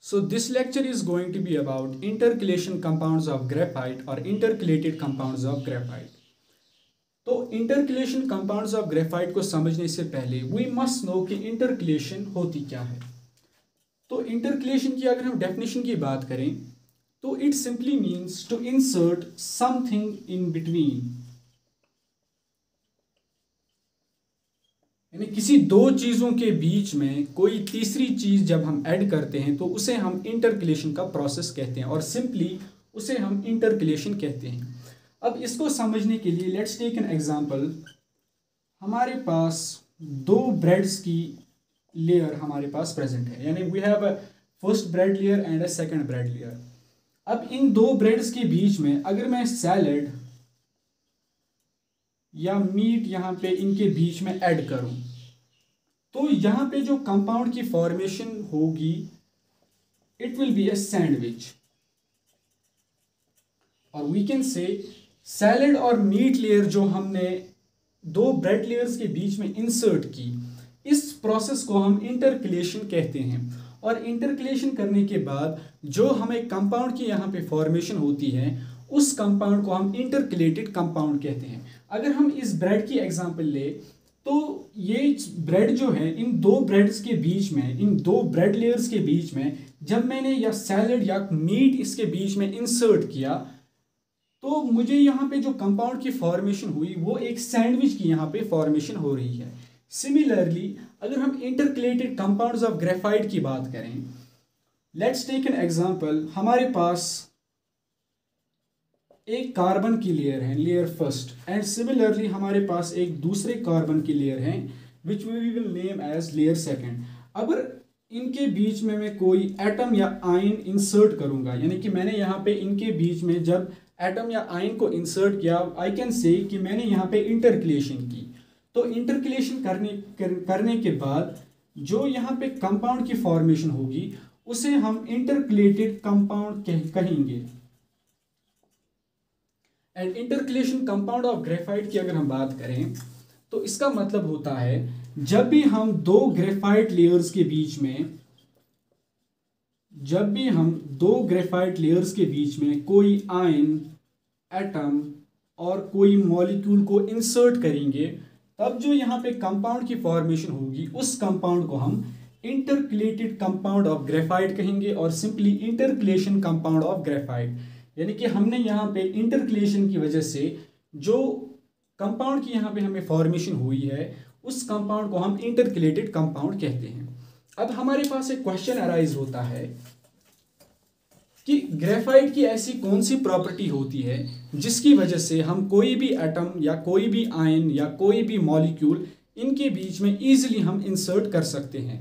So this lecture is going to be about intercalation compounds of graphite or intercalated compounds of graphite. तो इंटरकलेशन compounds of graphite को समझने से पहले we must know कि इंटरकलेशन होती क्या है। तो इंटरकलेशन की अगर हम डेफिनेशन की बात करें तो it simply means to insert something in between, यानी किसी दो चीज़ों के बीच में कोई तीसरी चीज़ जब हम ऐड करते हैं तो उसे हम इंटरकलेशन का प्रोसेस कहते हैं और सिंपली उसे हम इंटरकलेशन कहते हैं। अब इसको समझने के लिए लेट्स टेक एन एग्जांपल। हमारे पास दो ब्रेड्स की लेयर हमारे पास प्रेजेंट है, यानी we have a first bread layer and a second bread layer. अब इन दो ब्रेड्स के बीच में अगर मैं सैलड या मीट यहाँ पे इनके बीच में ऐड करूँ तो यहाँ पे जो कंपाउंड की फॉर्मेशन होगी it will be a sandwich, और वी कैन से सैलड और मीट लेयर जो हमने दो ब्रेड लेयर्स के बीच में इंसर्ट की, इस प्रोसेस को हम इंटरकलेशन कहते हैं। और इंटरकलेशन करने के बाद जो हमें कंपाउंड की यहाँ पे फॉर्मेशन होती है उस कंपाउंड को हम इंटरकलेटेड कंपाउंड कहते हैं। अगर हम इस ब्रेड की एग्जांपल ले तो ये ब्रेड जो है इन दो ब्रेड्स के बीच में, इन दो ब्रेड लेयर्स के बीच में जब मैंने या सैलड या मीट इसके बीच में इंसर्ट किया तो मुझे यहाँ पे जो कंपाउंड की फॉर्मेशन हुई वो एक सैंडविच की यहाँ पे फॉर्मेशन हो रही है। सिमिलरली अगर हम इंटरकलेटेड कंपाउंड्स ऑफ ग्रेफाइट की बात करें, लेट्स टेक एन एग्जांपल। हमारे पास एक कार्बन की लेयर है, लेयर फर्स्ट, एंड सिमिलरली हमारे पास एक दूसरे कार्बन की लेयर है which we will name as layer second. अगर इनके बीच में मैं कोई एटम या आयन इंसर्ट करूंगा, यानी कि मैंने यहाँ पे इनके बीच में जब एटम या आयन को इंसर्ट किया, आई कैन से कि मैंने यहाँ पे इंटरकलेशन की। तो इंटरकलेशन करने के बाद जो यहाँ पे कंपाउंड की फॉर्मेशन होगी उसे हम इंटरकलेटेड कंपाउंड कहेंगे। एंड इंटरकलेशन कंपाउंड ऑफ ग्रेफाइट की अगर हम बात करें तो इसका मतलब होता है जब भी हम दो ग्रेफाइट लेयर्स के बीच में कोई आयन, एटम और कोई मॉलिक्यूल को इंसर्ट करेंगे तब जो यहाँ पे कंपाउंड की फॉर्मेशन होगी उस कंपाउंड को हम इंटरकलेटेड कंपाउंड ऑफ ग्रेफाइट कहेंगे और सिंपली इंटरकलेशन कंपाउंड ऑफ ग्रेफाइट, यानी कि हमने यहाँ पे इंटरकलेशन की वजह से जो कंपाउंड की यहाँ पे हमें फॉर्मेशन हुई है उस कंपाउंड को हम इंटरकलेटेड कंपाउंड कहते हैं। अब हमारे पास एक क्वेश्चन अराइज होता है कि ग्रेफाइट की ऐसी कौन सी प्रॉपर्टी होती है जिसकी वजह से हम कोई भी एटम या कोई भी आयन या कोई भी मॉलिक्यूल इनके बीच में ईजिली हम इंसर्ट कर सकते हैं।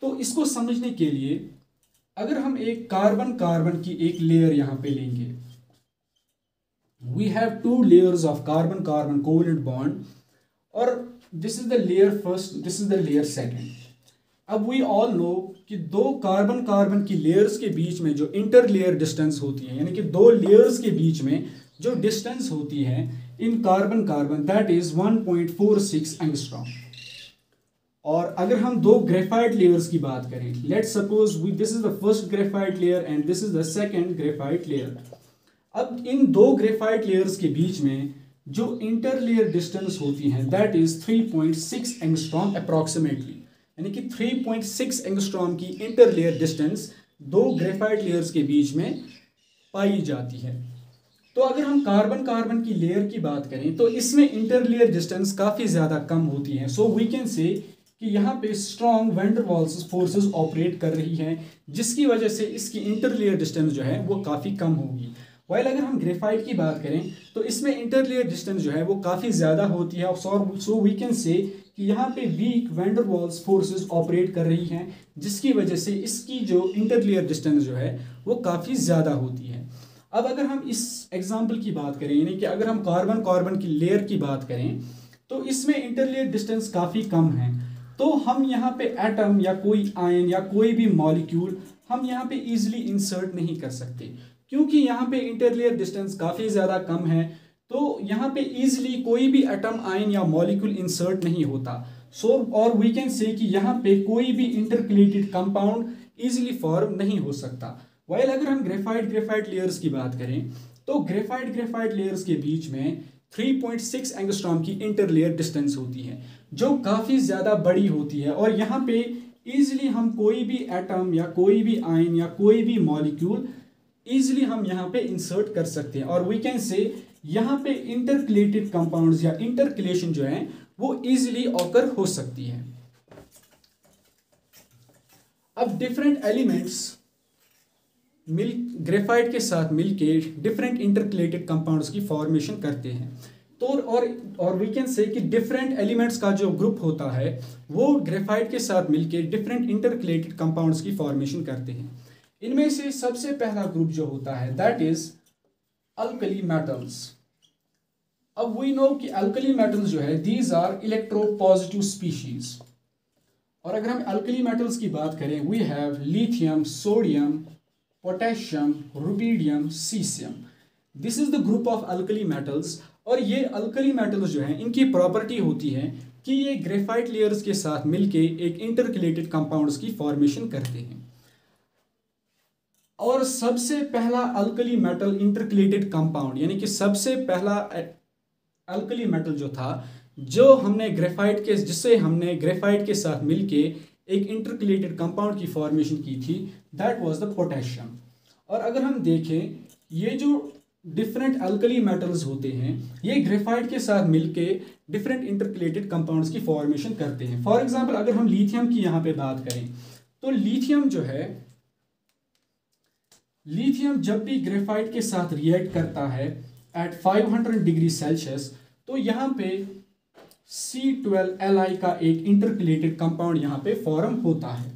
तो इसको समझने के लिए अगर हम एक कार्बन की एक लेयर यहाँ पे लेंगे, we have two layers of carbon covalent bond, और this is the layer first, this is the layer second. अब वी ऑल नो कि दो कार्बन की लेयर्स के बीच में जो इंटर लेयर डिस्टेंस होती है, यानी कि दो लेयर्स के बीच में जो डिस्टेंस होती है इन कार्बन दैट इज 1.46 एंगस्ट्रॉम। और अगर हम दो ग्रेफाइट लेयर्स की बात करें, let's suppose this is the first graphite layer and this is the second graphite layer. अब इन दो ग्रेफाइट लेयर्स के बीच में जो इंटर लेयर डिस्टेंस होती है दैट इज 3.6 एंगस्ट्रॉम अप्रॉक्सीमेटली, यानी कि 3.6 एंगस्ट्रॉम की इंटर लेयर डिस्टेंस दो ग्रेफाइट लेयर्स के बीच में पाई जाती है। तो अगर हम कार्बन की लेयर की बात करें तो इसमें इंटर लेयर डिस्टेंस काफ़ी ज़्यादा कम होती है। सो वी कैन से कि यहाँ पे strong van der Waals forces operate कर रही हैं जिसकी वजह से इसकी इंटर लेयर डिस्टेंस जो है वो काफ़ी कम होगी। वाइल अगर हम ग्रेफाइट की बात करें तो इसमें इंटर लेयर डिस्टेंस जो है वो काफ़ी ज़्यादा होती है। सो वी कैन से कि यहाँ पे weak van der Waals forces operate कर रही हैं जिसकी वजह से इसकी जो इंटर लेयर डिस्टेंस जो है वो काफ़ी ज़्यादा होती है। अब अगर हम इस एग्जाम्पल की बात करें, यानी कि अगर हम कार्बन की लेयर की बात करें तो इसमें इंटर लेयर डिस्टेंस काफ़ी कम है, तो हम यहाँ पे एटम या कोई आयन या कोई भी मॉलिक्यूल हम यहाँ पे इजीली इंसर्ट नहीं कर सकते क्योंकि यहाँ पे इंटरलेयर डिस्टेंस काफ़ी ज़्यादा कम है। तो यहाँ पे इजीली कोई भी एटम, आयन या मॉलिक्यूल इंसर्ट नहीं होता। सो और वी कैन से कि यहाँ पे कोई भी इंटरकलेटेड कंपाउंड इजीली फॉर्म नहीं हो सकता। वाइल अगर हम ग्रेफाइट लेयर्स की बात करें तो ग्रेफाइट लेयर्स के बीच में 3.6 एंगस्ट्रॉम की इंटरलेयर डिस्टेंस होती है जो काफ़ी ज़्यादा बड़ी होती है, और यहाँ पे इजीली हम कोई भी एटम या कोई भी आयन या कोई भी मॉलिक्यूल इजीली हम यहाँ पे इंसर्ट कर सकते हैं, और वी कैन से यहाँ पे इंटरकलेटेड कंपाउंड्स या इंटरकलेशन जो है वो इजीली ऑकर हो सकती है। अब डिफरेंट एलिमेंट्स ग्रेफाइट के साथ मिलके डिफरेंट इंटरकलेटेड कंपाउंड्स की फॉर्मेशन करते हैं। तो और वी कैन से कि डिफरेंट एलिमेंट्स का जो ग्रुप होता है वो ग्रेफाइट के साथ मिलके डिफरेंट इंटरकलेटेड कंपाउंड्स की फॉर्मेशन करते हैं। इनमें से सबसे पहला ग्रुप जो होता है दैट इज अल्कली मेटल्स। अब वी नो कि अल्कली मेटल्स जो है दीज आर इलेक्ट्रोपॉजिटिव स्पीशीज, और अगर हम अल्कली मेटल्स की बात करें we have lithium, sodium, potassium, rubidium, caesium. This is the group of alkali metals. और ये अल्कली मेटल्स जो हैं इनकी प्रॉपर्टी होती है कि ये ग्रेफाइट लेयर्स के साथ मिलके एक इंटरकलेटेड कंपाउंड्स की फॉर्मेशन करते हैं। और सबसे पहला अल्कली मेटल इंटरकलेटेड कंपाउंड यानी कि सबसे पहला अल्कली मेटल जो था जिससे हमने ग्रेफाइट के साथ मिलके एक इंटरकलेटेड कंपाउंड की फॉर्मेशन की थी दैट वाज द पोटेशियम। और अगर हम देखें ये जो डिफरेंट अल्कली मेटल्स होते हैं ये ग्रेफाइट के साथ मिलके डिफरेंट इंटरकलेटेड कंपाउंड्स की फॉर्मेशन करते हैं। फॉर एग्जांपल अगर हम लिथियम की यहाँ पे बात करें तो लिथियम जो है लिथियम जब भी ग्रेफाइट के साथ रिएक्ट करता है एट 500 डिग्री सेल्सियस तो यहाँ पे C12Li का एक इंटरकलेटेड कंपाउंड यहाँ पे फॉर्म होता है।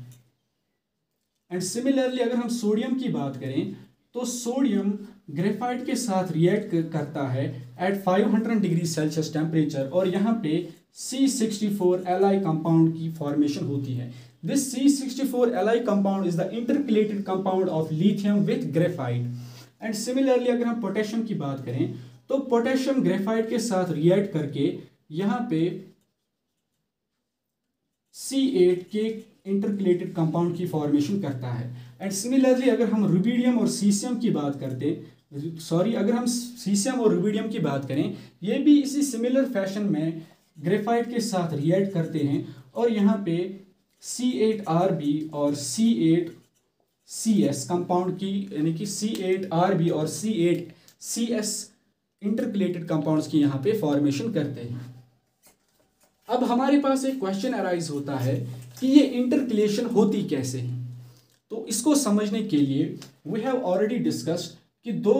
एंड सिमिलरली अगर हम सोडियम की बात करें तो सोडियम ग्रेफाइट के साथ रिएक्ट करता है एट 500 डिग्री सेल्सियस टेम्परेचर और यहाँ पे C64Li कंपाउंड की फॉर्मेशन होती है। This C64Li compound is the intercalated compound of lithium with graphite. And similarly अगर हम पोटेशियम की बात करें तो पोटेशियम ग्रेफाइट के साथ रिएक्ट करके यहाँ पे C8 के इंटरकलेटेड कंपाउंड की फॉर्मेशन करता है। एंड सिमिलरली अगर हम रुबिडियम और सीसियम की बात अगर हम सीसियम और रुबिडियम की बात करें ये भी इसी सिमिलर फैशन में ग्रेफाइट के साथ रिएक्ट करते हैं और यहाँ पे C8Rb और C8CS कंपाउंड की यानी कि C8Rb और C8CS इंटरकलेटेड कंपाउंड्स की यहाँ पे फॉर्मेशन करते हैं। अब हमारे पास एक क्वेश्चन अराइज होता है कि ये इंटरकलेशन होती कैसे है। तो इसको समझने के लिए वी हैव ऑलरेडी डिस्कस्ड कि दो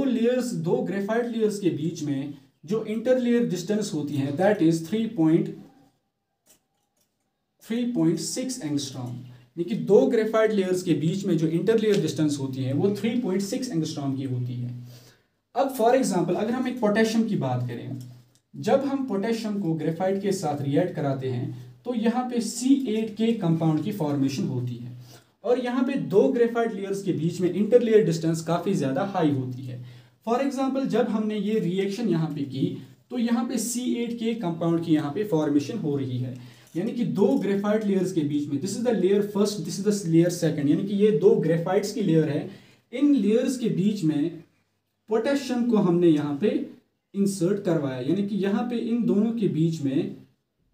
ग्रेफाइट लेयर्स के बीच में जो इंटरलेयर डिस्टेंस होती है दैट इज 3.6 एंगस्ट्रॉम। यानी कि दो ग्रेफाइट लेयर्स के बीच में जो इंटरलेयर डिस्टेंस होती है वो 3.6 एंगस्ट्रॉम की होती है। अब फॉर एग्जांपल अगर हम एक पोटेशियम की बात करें, जब हम पोटेशियम को ग्रेफाइट के साथ रिएक्ट कराते हैं तो यहाँ पे C8 के कंपाउंड की फॉर्मेशन होती है और यहाँ पे दो ग्रेफाइट लेयर्स के बीच में इंटरलेयर डिस्टेंस काफ़ी ज़्यादा हाई होती है। फॉर एग्जांपल जब हमने ये रिएक्शन यहाँ पे की तो यहाँ पे C8 के कंपाउंड की यहाँ पे फॉर्मेशन हो रही है। यानी कि दो ग्रेफाइट लेयर्स के बीच में this is the layer first, this is the layer second, यानी कि ये दो ग्रेफाइट्स की लेयर है। इन लेयर्स के बीच में पोटेशियम को हमने यहाँ पे इंसर्ट करवाया, यानी कि यहाँ पे इन दोनों के बीच में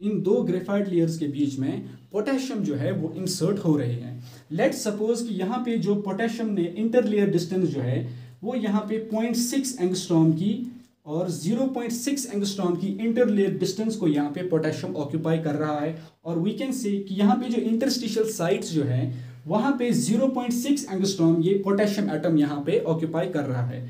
इन दो ग्रेफाइट लेयर्स के बीच में पोटेशियम जो है वो इंसर्ट हो रहे हैं। लेट्स सपोज कि यहाँ पे जो पोटेशियम ने इंटरलेयर डिस्टेंस जो है वो यहाँ पे 0.6 एंगस्ट्रॉम की और 0.6 एंगस्ट्रॉम की इंटरलेयर डिस्टेंस को यहाँ पे पोटेशियम ऑक्यूपाई कर रहा है। और वी कैन से कि यहाँ पे जो इंटरस्टिशियल साइट्स जो है वहाँ पे 0.6 एंगस्ट्रॉम ये पोटेशियम एटम यहाँ पे ऑक्यूपाई कर रहा है।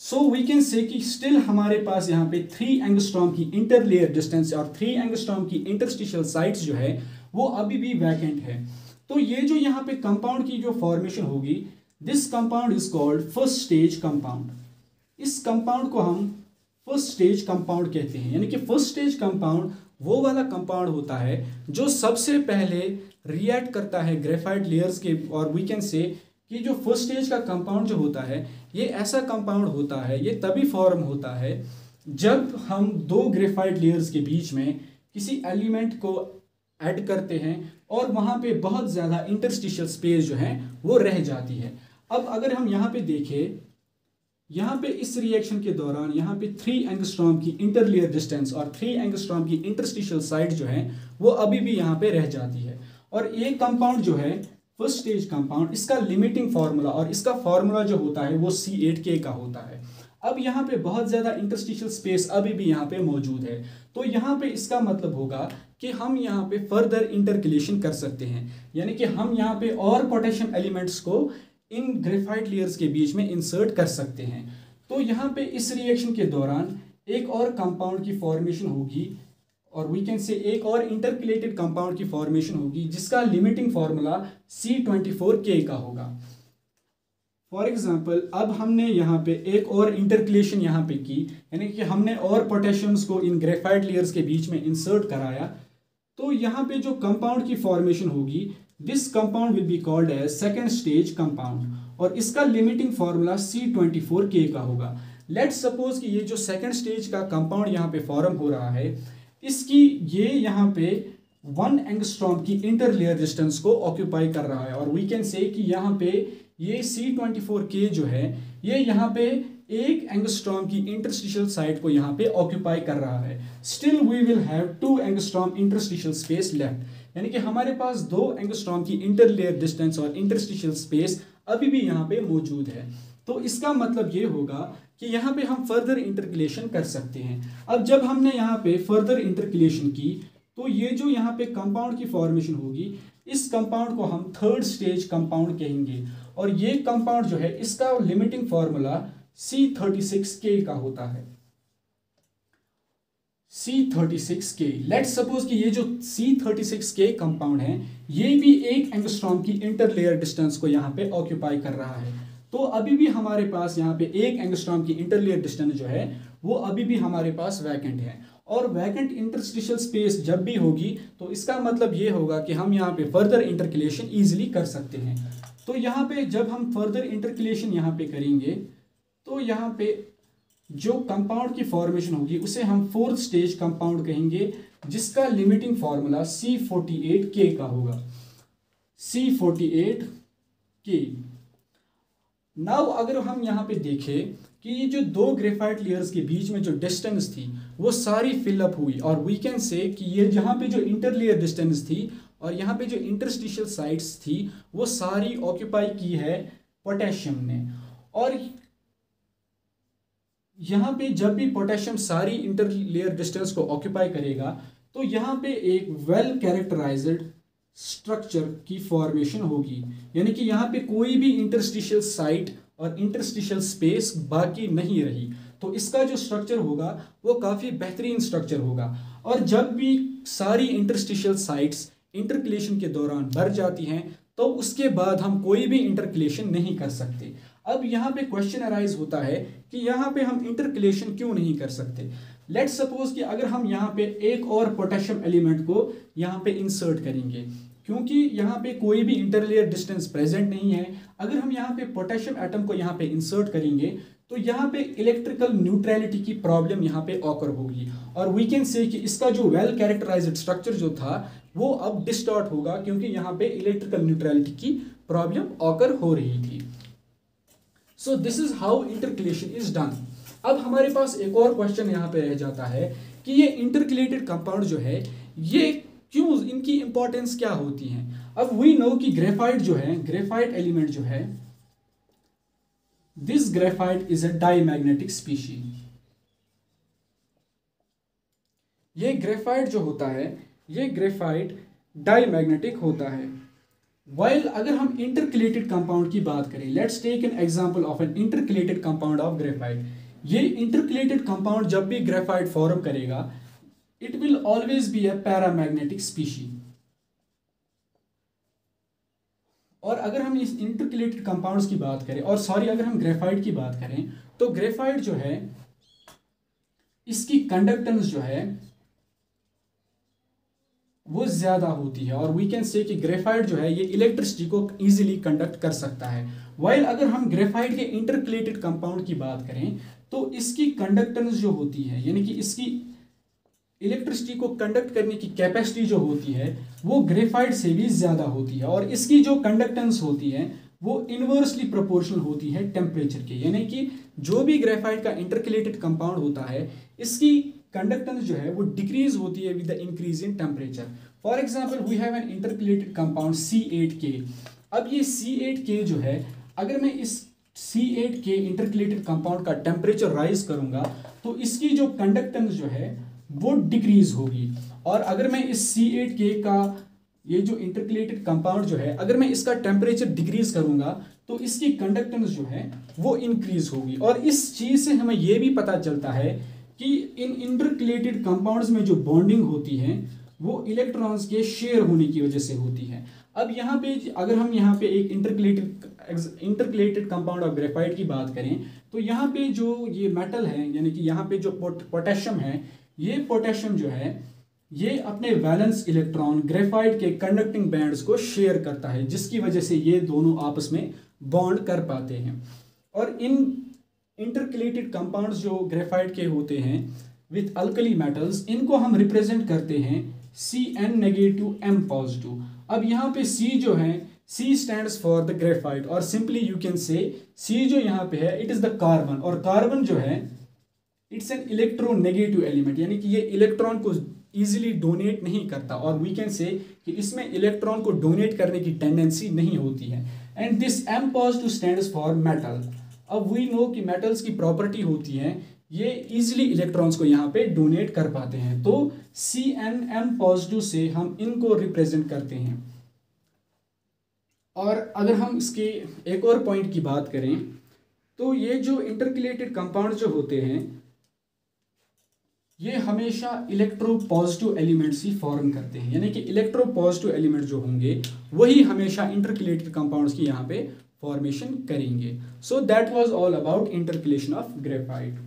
सो वी कैन से कि स्टिल हमारे पास यहाँ पे 3 एंगस्ट्रॉम की इंटरलेयर डिस्टेंस और 3 एंगस्ट्रॉम की इंटरस्टिशियल साइट्स जो है वो अभी भी वैकेंट है। तो ये जो यहाँ पे कंपाउंड की जो फॉर्मेशन होगी this compound is called first stage compound. इस कंपाउंड को हम फर्स्ट स्टेज कंपाउंड कहते हैं। यानी कि फर्स्ट स्टेज कंपाउंड वो वाला कंपाउंड होता है जो सबसे पहले रिएक्ट करता है ग्रेफाइट लेयर्स के। और वी कैन से कि जो फर्स्ट स्टेज का कंपाउंड जो होता है ये ऐसा कंपाउंड होता है, ये तभी फॉर्म होता है जब हम दो ग्रेफाइट लेयर्स के बीच में किसी एलिमेंट को ऐड करते हैं और वहाँ पे बहुत ज़्यादा इंटरस्टिशियल स्पेस जो है वो रह जाती है। अब अगर हम यहाँ पे देखें, यहाँ पे इस रिएक्शन के दौरान यहाँ पे 3 एंगस्ट्रॉम की इंटरलेयर डिस्टेंस और 3 एंगस्ट्रॉम की इंटरस्टिशियल साइड जो है वो अभी भी यहाँ पे रह जाती है। और ये कंपाउंड जो है फर्स्ट स्टेज कंपाउंड, इसका लिमिटिंग फार्मूला और इसका फार्मूला जो होता है वो C8K का होता है। अब यहाँ पे बहुत ज़्यादा इंटरस्टिशियल स्पेस अभी भी यहाँ पे मौजूद है, तो यहाँ पे इसका मतलब होगा कि हम यहाँ पे फर्दर इंटरकलेशन कर सकते हैं, यानी कि हम यहाँ पे और पोटेशियम एलिमेंट्स को इन ग्रेफाइट लेयर्स के बीच में इंसर्ट कर सकते हैं। तो यहाँ पे इस रिएक्शन के दौरान एक और कंपाउंड की फॉर्मेशन होगी और वी कैन से एक और इंटरकलेटेड कंपाउंड की फॉर्मेशन होगी जिसका लिमिटिंग फार्मूला C24K का होगा। फॉर एग्जाम्पल, अब हमने यहाँ पे एक और इंटरकलेशन यहाँ पे की, यानी कि हमने और पोटेशियम्स को इन ग्रेफाइट लेयर्स के बीच में इंसर्ट कराया, तो यहाँ पे जो कंपाउंड की फॉर्मेशन होगी, this compound will be called as second stage compound और इसका लिमिटिंग फार्मूला C24K का होगा। लेट्स सपोज कि ये जो सेकेंड स्टेज का कंपाउंड यहाँ पे फॉर्म हो रहा है, इसकी ये यहाँ पे 1 एंगस्ट्रॉम की इंटरलेयर डिस्टेंस को ऑक्यूपाई कर रहा है और वी कैन से कि यहाँ पे ये C24K जो है ये यहाँ पे 1 एंगस्ट्रॉम की इंटरस्टिशियल साइड को यहाँ पे ऑक्यूपाई कर रहा है। Still we will have 2 angstrom interstitial space left, यानी कि हमारे पास 2 एंगस्ट्रॉम की इंटरलेयर डिस्टेंस और इंटरस्टिशियल स्पेस अभी भी यहाँ पे मौजूद है। तो इसका मतलब ये होगा कि यहाँ पे हम फर्दर इंटरकलेशन कर सकते हैं। अब जब हमने यहाँ पे फर्दर इंटरकलेशन की तो ये जो यहाँ पे कंपाउंड की फॉर्मेशन होगी, इस कंपाउंड को हम थर्ड स्टेज कंपाउंड कहेंगे और ये कंपाउंड जो है इसका लिमिटिंग फार्मूला C36K का होता है। C36K, लेट्स सपोज कि ये जो C36K कंपाउंड है ये भी 1 एंगस्ट्रॉम की इंटरलेयर डिस्टेंस को यहाँ पे ऑक्यूपाई कर रहा है। तो अभी भी हमारे पास यहाँ पे 1 एंगस्ट्रॉम की इंटरलेयर डिस्टेंस जो है वो अभी भी हमारे पास वैकेंट है और वैकेंट इंटरस्टिशियल स्पेस जब भी होगी तो इसका मतलब ये होगा कि हम यहाँ पे फर्दर इंटरकलेशन ईजिली कर सकते हैं। तो यहाँ पे जब हम फर्दर इंटरकलेशन यहाँ पे करेंगे तो यहाँ पे जो कंपाउंड की फॉर्मेशन होगी उसे हम फोर्थ स्टेज कंपाउंड कहेंगे जिसका लिमिटिंग फार्मूला C48K का होगा। C48K। नाउ अगर हम यहाँ पे देखें कि ये जो 2 ग्रेफाइट लेयर्स के बीच में जो डिस्टेंस थी वो सारी फिलअप हुई और वी कैन से कि ये जहाँ पे जो इंटरलेयर डिस्टेंस थी और यहाँ पे जो इंटरस्टिशियल साइट्स थी वो सारी ऑक्यूपाई की है पोटेशियम ने। और यहाँ पे जब भी पोटेशियम सारी इंटरलेयर डिस्टेंस को ऑक्यूपाई करेगा तो यहाँ पे एक वेल कैरेक्टराइज्ड स्ट्रक्चर की फॉर्मेशन होगी, यानी कि यहाँ पे कोई भी इंटरस्टिशियल साइट और इंटरस्टिशियल स्पेस बाकी नहीं रही। तो इसका जो स्ट्रक्चर होगा वो काफ़ी बेहतरीन स्ट्रक्चर होगा और जब भी सारी इंटरस्टिशियल साइट्स इंटरकलेशन के दौरान भर जाती हैं तो उसके बाद हम कोई भी इंटरकलेशन नहीं कर सकते। अब यहाँ पे क्वेश्चन अराइज होता है कि यहाँ पे हम इंटरकलेशन क्यों नहीं कर सकते। लेट्स सपोज कि अगर हम यहाँ पे एक और पोटेशियम एलिमेंट को यहाँ पे इंसर्ट करेंगे, क्योंकि यहाँ पे कोई भी इंटरलेयर डिस्टेंस प्रेजेंट नहीं है, अगर हम यहाँ पे पोटेशियम एटम को यहाँ पे इंसर्ट करेंगे तो यहाँ पे इलेक्ट्रिकल न्यूट्रलिटी की प्रॉब्लम यहाँ पे ऑकर होगी और वी कैन से कि इसका जो वेल कैरेक्टराइज्ड स्ट्रक्चर जो था वो अब डिस्टॉर्ट होगा क्योंकि यहाँ पे इलेक्ट्रिकल न्यूट्रलिटी की प्रॉब्लम ऑकर हो रही थी। So this is how intercalation is done. अब हमारे पास एक और क्वेश्चन यहाँ पे रह जाता है कि ये इंटरकलेटेड कंपाउंड जो है ये क्यों, इनकी इंपॉर्टेंस क्या होती है। अब वी नो कि ग्रेफाइट जो है, ग्रेफाइट एलिमेंट जो है, this graphite is a diamagnetic species. ये ग्रेफाइट जो होता है ये ग्रेफाइट डाईमैग्नेटिक होता है। वाइल अगर हम इंटरकलेटेड कंपाउंड की बात करें, let's take an example of an intercalated compound of graphite. ये इंटरकलेटेड कंपाउंड जब भी ग्रेफाइट फॉर्म करेगा it will always be a paramagnetic species. और अगर हम इस इंटरकलेटेड कंपाउंड्स की बात करें, और सॉरी अगर हम ग्रेफाइट की बात करें तो ग्रेफाइट जो है इसकी कंडक्टेंस जो है वो ज्यादा होती है और वी कैन से कि ग्रेफाइट जो है ये इलेक्ट्रिसिटी को इजीली कंडक्ट कर सकता है। वाइल अगर हम ग्रेफाइट के इंटरकलेटेड कंपाउंड की बात करें तो इसकी कंडक्टेंस जो होती है, यानी कि इसकी इलेक्ट्रिसिटी को कंडक्ट करने की कैपेसिटी जो होती है वो ग्रेफाइट से भी ज़्यादा होती है, और इसकी जो कंडक्टेंस होती है वो इन्वर्सली प्रोपोर्शनल होती है टेम्परेचर के, यानी कि जो भी ग्रेफाइट का इंटरकलेटेड कंपाउंड होता है इसकी कंडक्टेंस जो है वो डिक्रीज होती है with the increase in temperature. For example we have an intercalated compound C8K। अब ये C8K जो है, अगर मैं इस C8K इंटरकलेटेड कंपाउंड का टेम्परेचर राइज करूंगा तो इसकी जो कंडक्टेंस जो है वो डिक्रीज होगी, और अगर मैं इस C8K का ये जो इंटरकलेटेड कंपाउंड जो है अगर मैं इसका टेम्परेचर डिक्रीज करूंगा तो इसकी कंडक्टेंस जो है वो इंक्रीज होगी। और इस चीज़ से हमें ये भी पता चलता है कि इन इंटरकलेटेड कंपाउंड्स में जो बॉन्डिंग होती है वो इलेक्ट्रॉन्स के शेयर होने की वजह से होती है। अब यहाँ पे अगर हम यहाँ पे एक इंटरकलेटेड कंपाउंड ऑफ ग्रेफाइट की बात करें तो यहाँ पे जो ये मेटल है यानी कि यहाँ पे जो पोटेशियम है, ये पोटेशियम जो है ये अपने वैलेंस इलेक्ट्रॉन ग्रेफाइट के कंडक्टिंग बैंड्स को शेयर करता है, जिसकी वजह से ये दोनों आपस में बॉन्ड कर पाते हैं। और इन इंटरकलेटेड कंपाउंड्स जो ग्रेफाइट के होते हैं विथ अल्कली मेटल्स, इनको हम रिप्रेजेंट करते हैं Cn नेगेटिव M पॉजिटिव। अब यहाँ पे C जो है, C stands for the graphite, और simply you can say C जो यहाँ पे है इट इज द कार्बन, और कार्बन जो है इट्स एन इलेक्ट्रोनेगेटिव एलिमेंट, यानी कि ये इलेक्ट्रॉन को इजीली डोनेट नहीं करता, और वी कैन से कि इसमें इलेक्ट्रॉन को डोनेट करने की टेंडेंसी नहीं होती है। And this M positive stands for metal. अब वी नो कि मेटल्स की प्रॉपर्टी होती है ये इजीली इलेक्ट्रॉन्स को यहाँ पे डोनेट कर पाते हैं, तो CnM पॉजिटिव से हम इनको रिप्रेजेंट करते हैं। और अगर हम इसके एक और पॉइंट की बात करें तो ये जो इंटरकलेटेड कंपाउंड जो होते हैं ये हमेशा इलेक्ट्रो पॉजिटिव एलिमेंट्स ही फॉर्म करते हैं, यानी कि इलेक्ट्रो पॉजिटिव एलिमेंट जो होंगे वही हमेशा इंटरकलेटेड कंपाउंड्स की यहाँ पे फॉर्मेशन करेंगे। So that was all about intercalation of graphite.